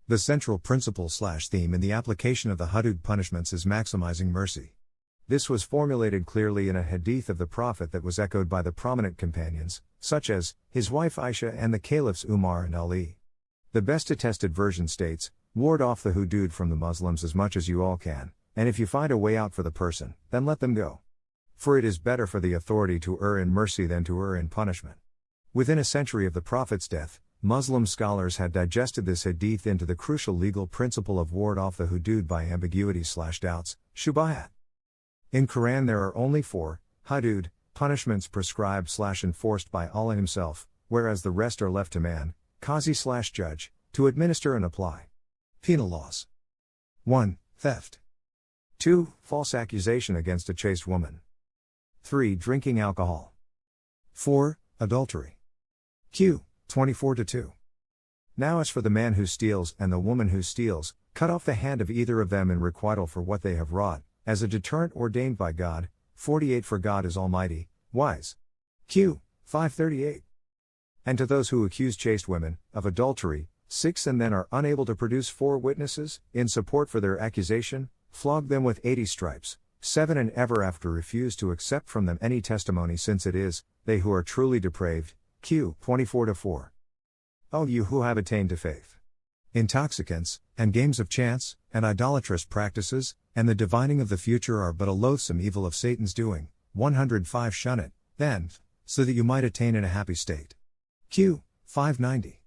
The central principle/theme in the application of the hudud punishments is maximizing mercy. This was formulated clearly in a hadith of the Prophet that was echoed by the prominent companions, such as his wife Aisha and the caliphs Umar and Ali. The best attested version states, "Ward off the hudud from the Muslims as much as you all can, and if you find a way out for the person, then let them go. For it is better for the authority to err in mercy than to err in punishment." Within a century of the Prophet's death, Muslim scholars had digested this hadith into the crucial legal principle of ward off the hudud by ambiguity/doubts, shubahat. In Quran there are only 4 hudud punishments prescribed/enforced by Allah Himself, whereas the rest are left to man, qazi/judge, to administer and apply. Penal laws. 1. Theft. 2. False accusation against a chaste woman. 3. Drinking alcohol. 4. Adultery. Q. 24-2. Now as for the man who steals and the woman who steals, cut off the hand of either of them in requital for what they have wrought, as a deterrent ordained by God. 48 For God is Almighty, wise. Q. 538. And to those who accuse chaste women of adultery, 6 and then are unable to produce 4 witnesses in support for their accusation, flog them with 80 stripes. 7 And ever after refuse to accept from them any testimony, since it is they who are truly depraved. Q. 24-4. O you who have attained to faith! Intoxicants, and games of chance, and idolatrous practices, and the divining of the future are but a loathsome evil of Satan's doing. 105 Shun it, then, so that you might attain in a happy state. Q. 590.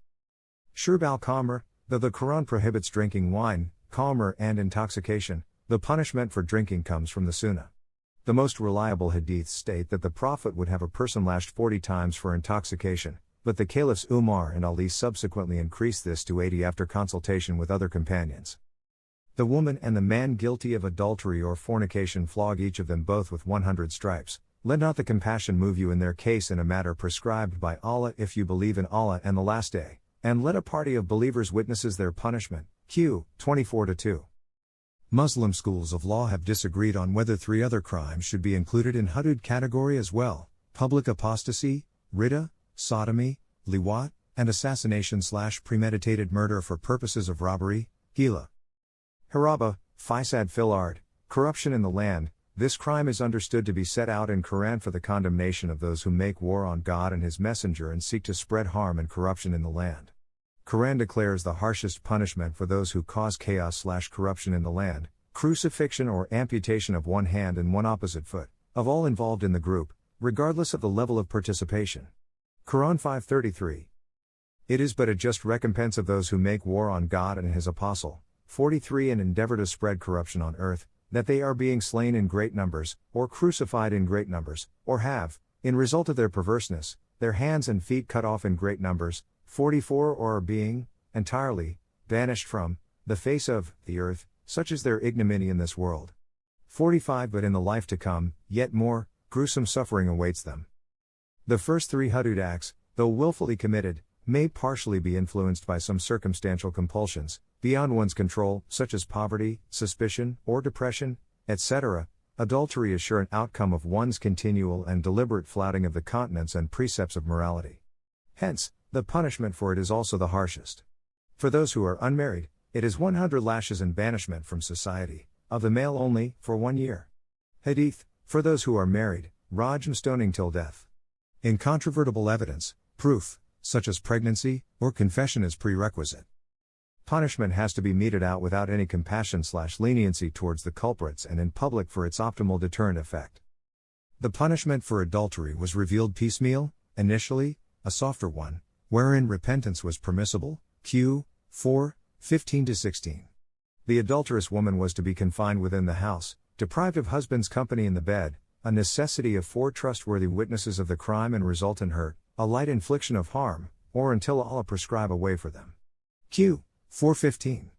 Shurb al-Khamr, though the Quran prohibits drinking wine, khamr and intoxication, the punishment for drinking comes from the Sunnah. The most reliable hadiths state that the Prophet would have a person lashed 40 times for intoxication, but the caliphs Umar and Ali subsequently increased this to 80 after consultation with other companions. The woman and the man guilty of adultery or fornication flog each of them both with 100 stripes. Let not the compassion move you in their case in a matter prescribed by Allah if you believe in Allah and the last day, and let a party of believers witnesses their punishment. Q. 24-2. Muslim schools of law have disagreed on whether 3 other crimes should be included in hudud category as well: public apostasy, ridda, sodomy, liwat, and assassination/premeditated murder for purposes of robbery, gila. Haraba, fisad fil ard, corruption in the land. This crime is understood to be set out in Quran for the condemnation of those who make war on God and His Messenger and seek to spread harm and corruption in the land. Quran declares the harshest punishment for those who cause chaos/corruption in the land: crucifixion or amputation of one hand and one opposite foot, of all involved in the group, regardless of the level of participation. Quran 5:33. It is but a just recompense of those who make war on God and His Apostle. 43 And endeavor to spread corruption on earth, that they are being slain in great numbers, or crucified in great numbers, or have, in result of their perverseness, their hands and feet cut off in great numbers. 44 Or are being, entirely, banished from, the face of, the earth, such is their ignominy in this world. 45 But in the life to come, yet more, gruesome suffering awaits them. The first 3 hudud acts, though willfully committed, may partially be influenced by some circumstantial compulsions, beyond one's control, such as poverty, suspicion, or depression, etc. Adultery is sure an outcome of one's continual and deliberate flouting of the continence and precepts of morality. Hence, the punishment for it is also the harshest. For those who are unmarried, it is 100 lashes and banishment from society, of the male only, for 1 year. Hadith, for those who are married, rajm stoning till death. Incontrovertible evidence, proof, such as pregnancy, or confession is prerequisite. Punishment has to be meted out without any compassion/leniency towards the culprits and in public for its optimal deterrent effect. The punishment for adultery was revealed piecemeal, initially, a softer one, wherein repentance was permissible. Q. 4, 15-16. The adulterous woman was to be confined within the house, deprived of husband's company in the bed, a necessity of 4 trustworthy witnesses of the crime and resultant hurt, a light infliction of harm, or until Allah prescribe a way for them. Q. 4:15.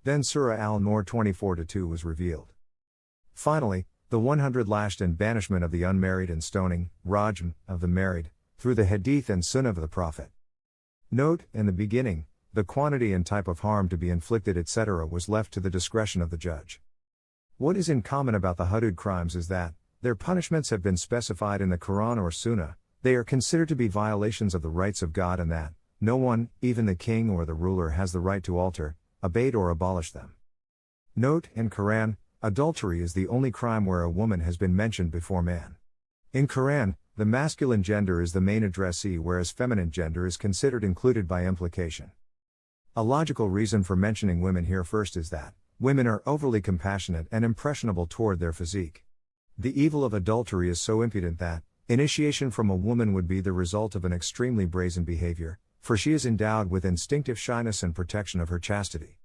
Then Surah Al-Nur 24-2 was revealed. Finally, the 100 lashed and banishment of the unmarried and stoning, rajm, of the married, through the hadith and sunnah of the Prophet. Note, in the beginning, the quantity and type of harm to be inflicted etc. was left to the discretion of the judge. What is in common about the hudud crimes is that, their punishments have been specified in the Quran or Sunnah, they are considered to be violations of the rights of God and that, no one, even the king or the ruler, has the right to alter, abate or abolish them. Note, in Quran, adultery is the only crime where a woman has been mentioned before man. In Quran, the masculine gender is the main addressee, whereas feminine gender is considered included by implication. A logical reason for mentioning women here first is that women are overly compassionate and impressionable toward their physique. The evil of adultery is so impudent that initiation from a woman would be the result of an extremely brazen behavior, for she is endowed with instinctive shyness and protection of her chastity.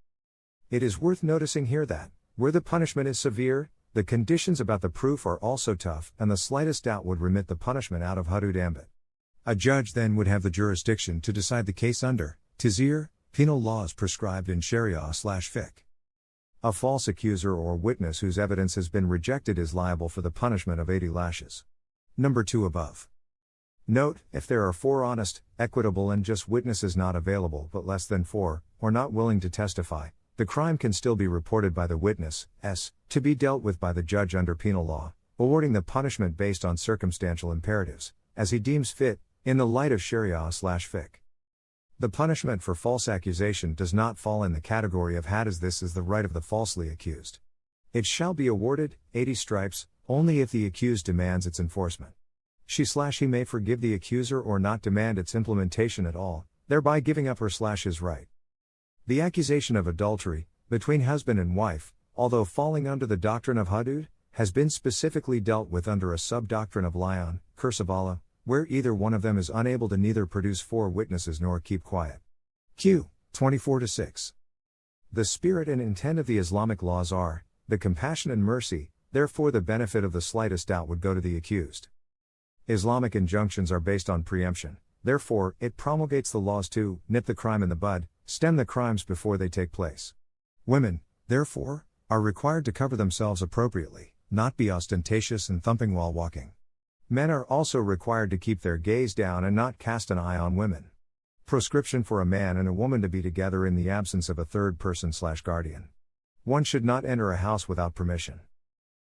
It is worth noticing here that, where the punishment is severe, the conditions about the proof are also tough, and the slightest doubt would remit the punishment out of hudud ambit. A judge then would have the jurisdiction to decide the case under tazir, penal laws prescribed in Shari'a/fiqh. A false accuser or witness whose evidence has been rejected is liable for the punishment of 80 lashes. Number 2 above. Note, if there are 4 honest, equitable and just witnesses not available but less than 4, or not willing to testify, the crime can still be reported by the witness, to be dealt with by the judge under penal law, awarding the punishment based on circumstantial imperatives, as he deems fit, in the light of Shari'a/fiqh. The punishment for false accusation does not fall in the category of had, as this is the right of the falsely accused. It shall be awarded, 80 stripes, only if the accused demands its enforcement. She/he may forgive the accuser or not demand its implementation at all, thereby giving up her/his right. The accusation of adultery, between husband and wife, although falling under the doctrine of hudud, has been specifically dealt with under a sub-doctrine of li'an, curse of Allah, where either one of them is unable to neither produce 4 witnesses nor keep quiet. Q. 24-6. The spirit and intent of the Islamic laws are the compassion and mercy, therefore the benefit of the slightest doubt would go to the accused. Islamic injunctions are based on pre-emption, therefore, it promulgates the laws to nip the crime in the bud, stem the crimes before they take place. Women, therefore, are required to cover themselves appropriately, not be ostentatious and thumping while walking. Men are also required to keep their gaze down and not cast an eye on women. Proscription for a man and a woman to be together in the absence of a third person/guardian. One should not enter a house without permission.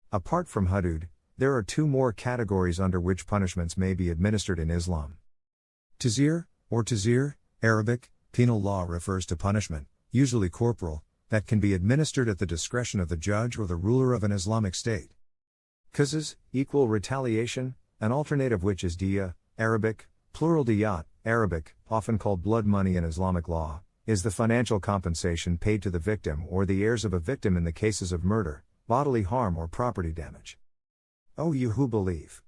Apart from hudud, there are 2 more categories under which punishments may be administered in Islam. Tazir, or tazir, Arabic, penal law refers to punishment, usually corporal, that can be administered at the discretion of the judge or the ruler of an Islamic state. Qisas, equal retaliation, an alternate of which is diya, Arabic, plural diyat, Arabic, often called blood money in Islamic law, is the financial compensation paid to the victim or the heirs of a victim in the cases of murder, bodily harm or property damage. O you who believe!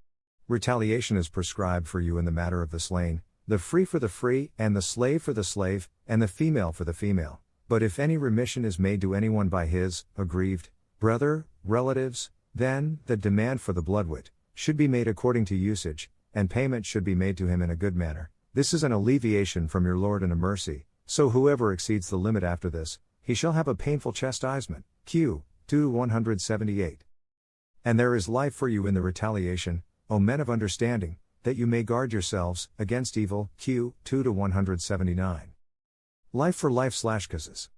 Retaliation is prescribed for you in the matter of the slain, the free for the free, and the slave for the slave, and the female for the female, but if any remission is made to anyone by his aggrieved brother, relatives, then the demand for the bloodwit should be made according to usage, and payment should be made to him in a good manner. This is an alleviation from your Lord and a mercy, so whoever exceeds the limit after this, he shall have a painful chastisement. Q. 2-178. And there is life for you in the retaliation, O men of understanding, that you may guard yourselves against evil. Q. 2-179. Life for life/qisas.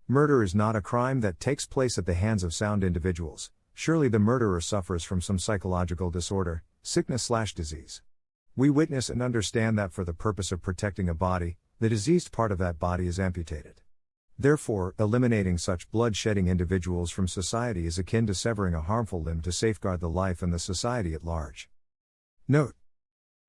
Murder is not a crime that takes place at the hands of sound individuals. Surely the murderer suffers from some psychological disorder, sickness/disease. We witness and understand that for the purpose of protecting a body, the diseased part of that body is amputated. Therefore, eliminating such blood-shedding individuals from society is akin to severing a harmful limb to safeguard the life and the society at large. Note: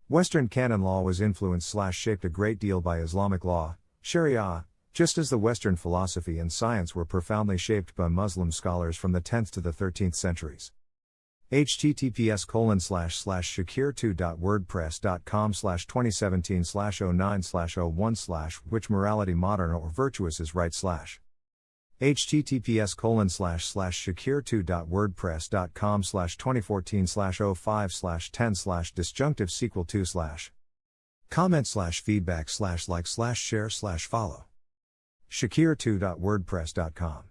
Western canon law was influenced/shaped a great deal by Islamic law, Shari'a, just as the Western philosophy and science were profoundly shaped by Muslim scholars from the 10th to the 13th centuries. https://shakir2.wordpress.com/2017/09/01/ which morality modern or virtuous is right/ https://shakir2.wordpress.com/2014/05/10/disjunctive sequel 2/ comment/feedback/like/share/follow. Shakir2.wordpress.com